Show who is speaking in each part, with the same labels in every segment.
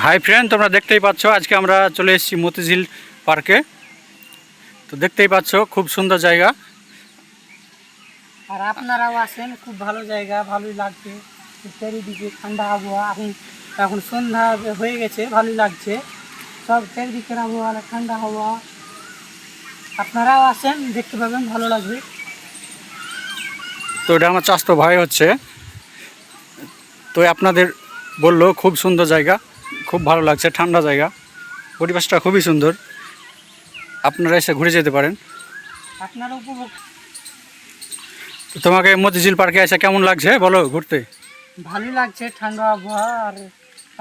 Speaker 1: Hi friend, তোমরা দেখতেই পাচ্ছ আজকে আমরা চলে এসেছি মতিঝিল পার্কে। তো দেখতেই পাচ্ছ খুব সুন্দর জায়গা,
Speaker 2: আর আপনারাও আসেন, খুব ভালো জায়গা, ভালোই লাগছে। চারিদিকে ঠান্ডা আবহাওয়া, এখন সন্ধ্যা হয়ে গেছে, ভালোই লাগছে। সব চারিদিকের আবহাওয়া ঠান্ডা হাওয়া, আপনারাও আসেন, দেখতে পাবেন, ভালো লাগবে।
Speaker 1: তো এটা আমার চাচাতো ভাই হচ্ছে। তো আপনাদের বললো খুব সুন্দর জায়গা, খুব ভালো লাগছে, ঠান্ডা জায়গা, পরিবেশটা খুবই সুন্দর, আপনারা এসে ঘুরে যেতে পারেন।
Speaker 2: আপনারা উপভোগ।
Speaker 1: তো তোমাকে মতিঝিল পার্কে এসে কেমন লাগছে বলো ঘুরতে?
Speaker 2: ভালোই লাগছে, ঠান্ডা আবহাওয়া। আর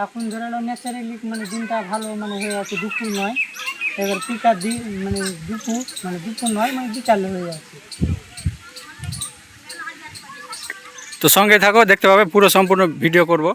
Speaker 2: এখন ধরে নাও ন্যাচারালি দিনটা ভালো হয়ে আছে, দুপুর নয়, এবার পিকার দিন দুপুর নয়, বিকালে হয়ে যাচ্ছে।
Speaker 1: তো সঙ্গে থাকো, দেখতে পাবে পুরো সম্পূর্ণ ভিডিও করব।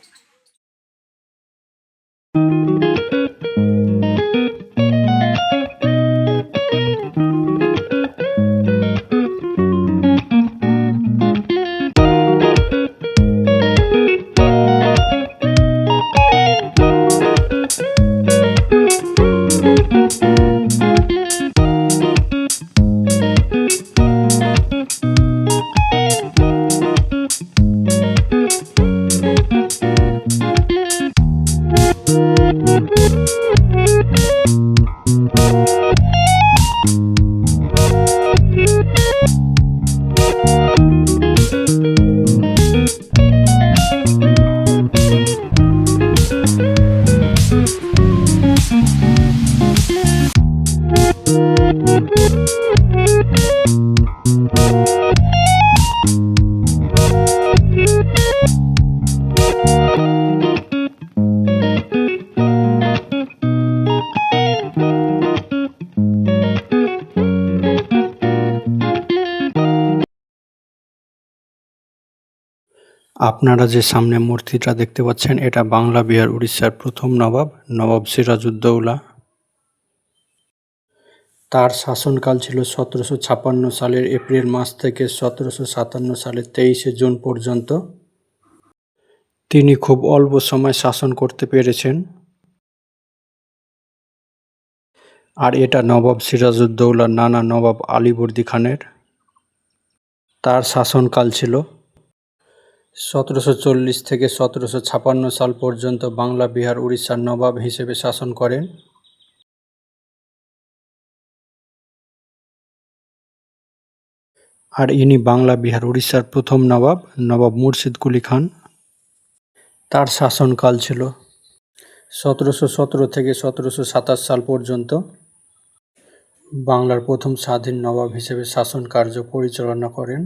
Speaker 1: আপনারা যে সামনে মূর্তিটা দেখতে পাচ্ছেন, এটা বাংলা বিহার উড়িষ্যার প্রথম নবাব, নবাব সিরাজউদ্দৌলা। তার শাসনকাল ছিল 1756 সালের এপ্রিল মাস থেকে 1757 সালের 23শে জুন পর্যন্ত। তিনি খুব অল্প সময় শাসন করতে পেরেছেন। আর এটা নবাব সিরাজউদ্দৌলার নানা নবাব আলীবর্দী খানের। তার শাসনকাল ছিল 1740 থেকে 1756 সাল পর্যন্ত। বাংলা বিহার উড়িষ্যার নবাব হিসেবে শাসন করেন। আর ইনি বাংলা বিহার উড়িষ্যার প্রথম নবাব, নবাব মুর্শিদ কুলি খান। তার শাসনকাল ছিল 1717 থেকে 1727 সাল পর্যন্ত। বাংলার প্রথম স্বাধীন নবাব হিসেবে শাসন কার্য পরিচালনা করেন।